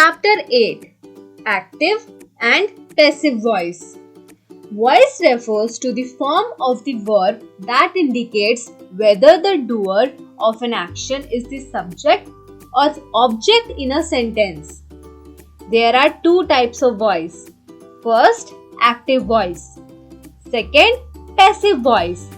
Chapter 8. Active and Passive Voice. Voice refers to the form of the verb that indicates whether the doer of an action is the subject or object in a sentence. There are two types of voice. First, active voice. Second, passive voice.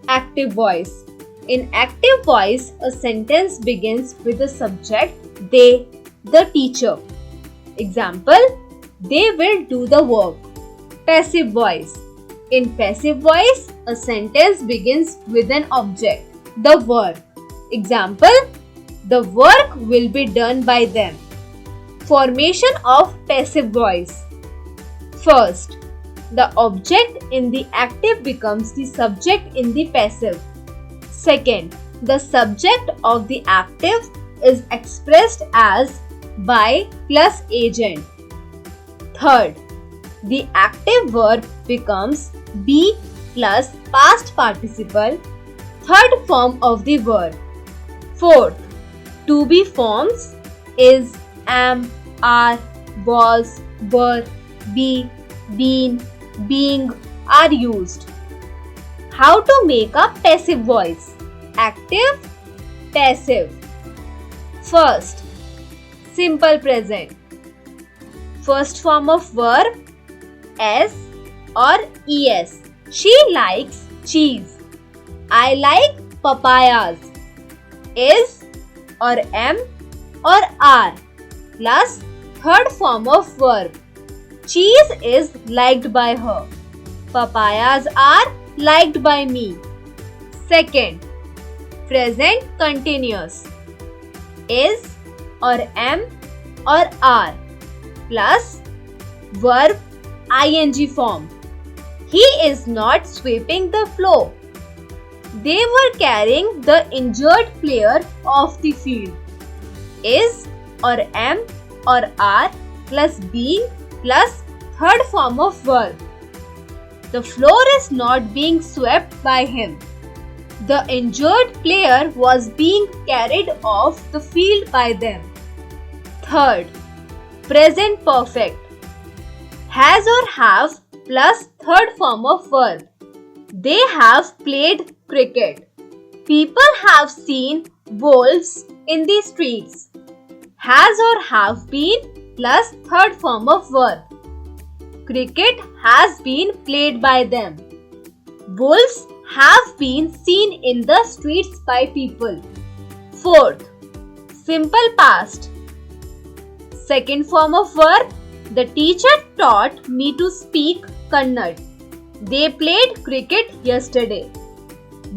Active voice. In active voice, a sentence begins with the subject they, the teacher. Example, they will do the work. Passive voice. In passive voice, a sentence begins with an object, the verb. Example, the work will be done by them. Formation of passive voice. First, the object in the active becomes the subject in the passive. Second, the subject of the active is expressed as by plus agent. Third, the active verb becomes be plus past participle, third form of the verb. Fourth, to be forms is, am, are, was, were, be, been, being are used. How to make a passive voice? Active, passive. First, simple present. First form of verb, s or es. She likes cheese. I like papayas. Is or am or are plus third form of verb. Cheese is liked by her. Papayas are liked by me. Second, present continuous. Is or am or are plus verb ing form. He is not sweeping the floor. They were carrying the injured player off the field. Is or am or are plus being plus third form of verb. The floor is not being swept by him. The injured player was being carried off the field by them. Third, present perfect. Has or have plus third form of verb. They have played cricket. People have seen wolves in the streets. Has or have been plus third form of verb. Cricket has been played by them. Wolves have been seen in the streets by people. Fourth, simple past. Second form of verb, the teacher taught me to speak Kannada. They played cricket yesterday.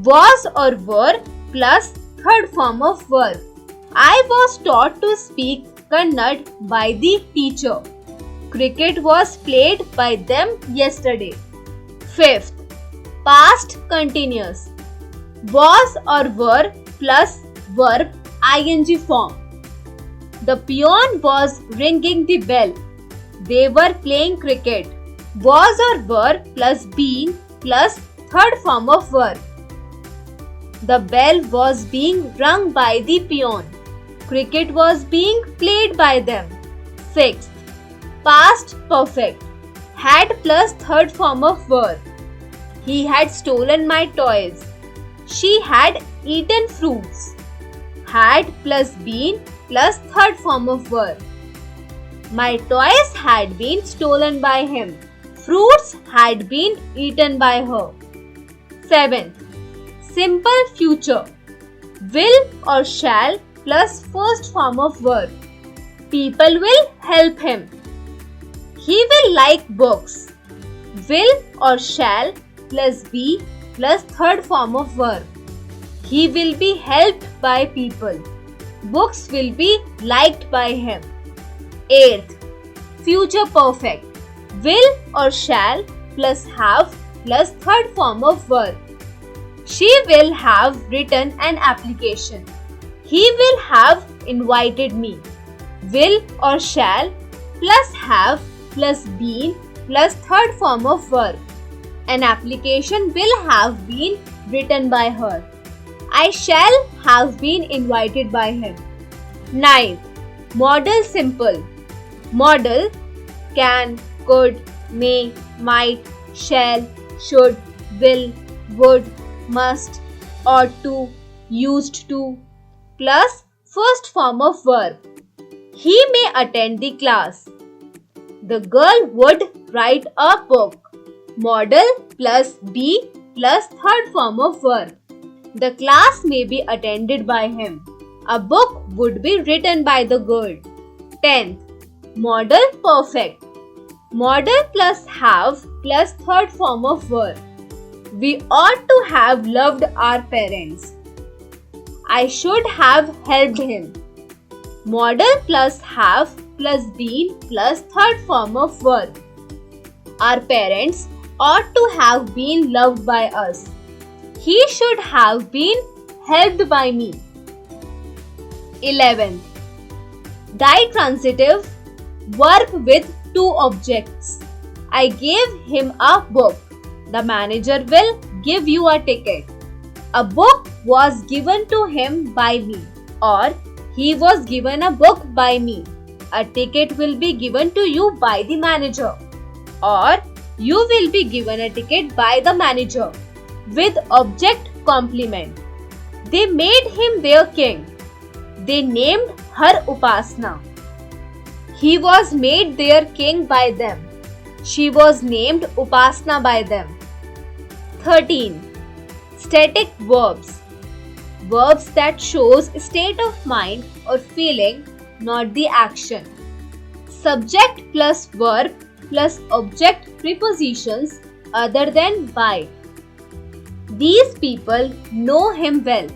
Was or were plus third form of verb. I was taught to speak Kannada by the teacher. Cricket was played by them yesterday. Fifth, past continuous. Was or were plus verb ing form. The peon was ringing the bell. They were playing cricket. Was or were plus being plus third form of verb. The bell was being rung by the peon. Cricket was being played by them. Sixth, past perfect. Had plus third form of verb. He had stolen my toys. She had eaten fruits. Had plus been plus third form of verb. My toys had been stolen by him. Fruits had been eaten by her. Seventh, simple future. Will or shall plus first form of verb. People will help him. He will like books. Will or shall plus be plus third form of verb. He will be helped by people. Books will be liked by him. Eighth, future perfect. Will or shall plus have plus third form of verb. She will have written an application. He will have invited me. Will or shall plus have plus been plus third form of verb. An application will have been written by her. I shall have been invited by him. 9. Modal simple. Modal can, could, may, might, shall, should, will, would, must, ought to, used to, plus first form of verb. He may attend the class. The girl would write a book. Modal plus be plus third form of verb. The class may be attended by him. A book would be written by the girl. 10th. Modal perfect. Modal plus have plus third form of verb. We ought to have loved our parents. I should have helped him. Modal plus have plus been plus third form of verb. Our parents ought to have been loved by us. He should have been helped by me. 11. Ditransitive verb with two objects. I gave him a book. The manager will give you a ticket. A book was given to him by me, or he was given a book by me. A ticket will be given to you by the manager, or you will be given a ticket by the manager. With object complement. They made him their king. They named her Upasna. He was made their king by them. She was named Upasna by them. 13. Static verbs. Verbs that shows state of mind or feeling, not the action. Subject plus verb plus object prepositions other than by. These people know him well.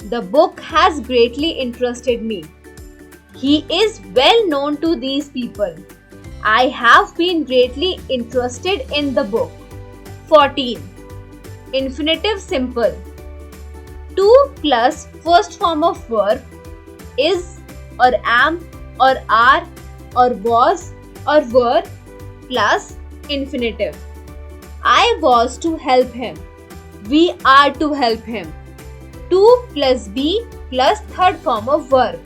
The book has greatly interested me. He is well known to these people. I have been greatly interested in the book. 14. Infinitive simple. To plus first form of verb is or am or are or was or were plus infinitive. I was to help him. We are to help him. To plus be plus third form of verb.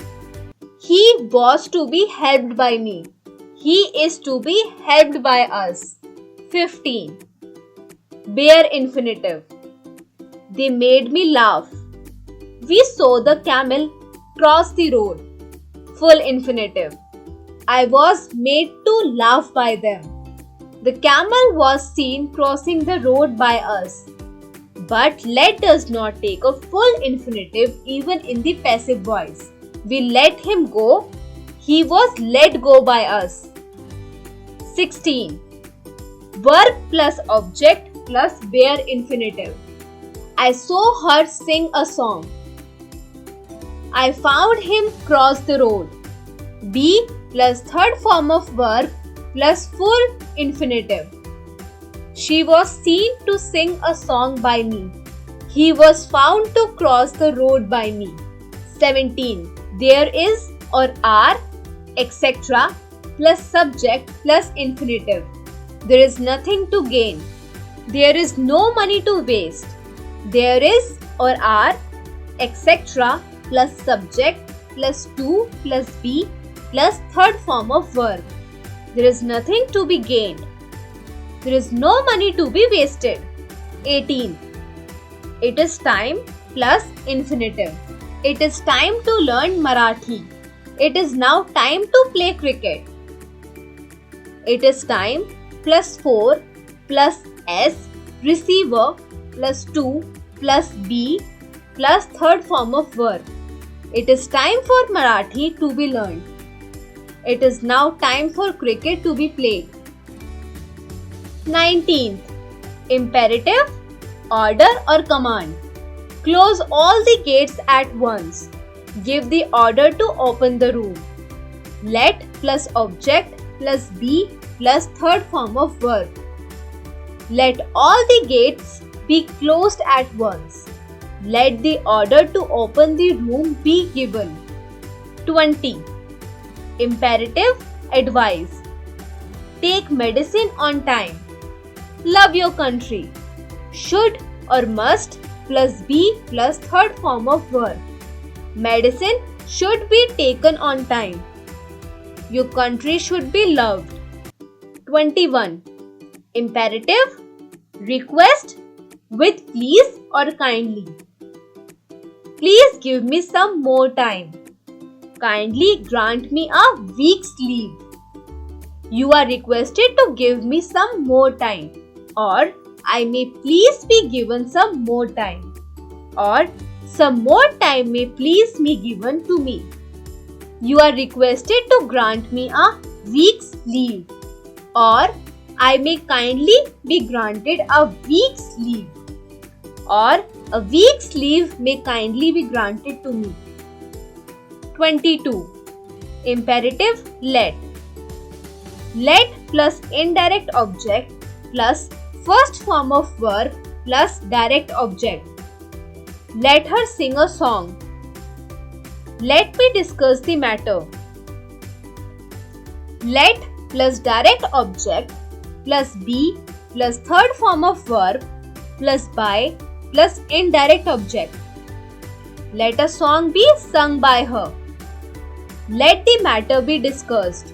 He was to be helped by me. He is to be helped by us. 15. Bare infinitive. They made me laugh. We saw the camel cross the road. Full infinitive. I was made to laugh by them. The camel was seen crossing the road by us. But let does not take a full infinitive even in the passive voice. We let him go. He was let go by us. 16. Verb plus object plus bare infinitive. I saw her sing a song. I found him cross the road. Be plus third form of verb plus full infinitive. She was seen to sing a song by me. He was found to cross the road by me. 17. There is or are, etc. plus subject plus infinitive. There is nothing to gain. There is no money to waste. There is or are, etc. plus subject plus to plus be plus third form of verb. There is nothing to be gained. There is no money to be wasted. 18. It is time plus infinitive. It is time to learn Marathi. It is now time to play cricket. It is time plus 4 plus s receiver plus 2 plus be plus third form of verb. It is time for Marathi to be learned. It is now time for cricket to be played. 19th. Imperative, order or command. Close all the gates at once. Give the order to open the room. Let plus object plus be plus third form of verb. Let all the gates be closed at once. Let the order to open the room be given. 20. Imperative, advice. Take medicine on time. Love your country. Should or must plus be plus third form of verb. Medicine should be taken on time. Your country should be loved. 21. Imperative. Request with please or kindly. Please give me some more time. Kindly grant me a week's leave. You are requested to give me some more time, or I may please be given some more time, or some more time may please be given to me. You are requested to grant me a week's leave, or I may kindly be granted a week's leave, or a week's leave may kindly be granted to me. 22. Imperative let. Let plus indirect object plus first form of verb plus direct object. Let her sing a song. Let me discuss the matter. Let plus direct object plus be plus third form of verb plus by plus indirect object. Let a song be sung by her. Let the matter be discussed.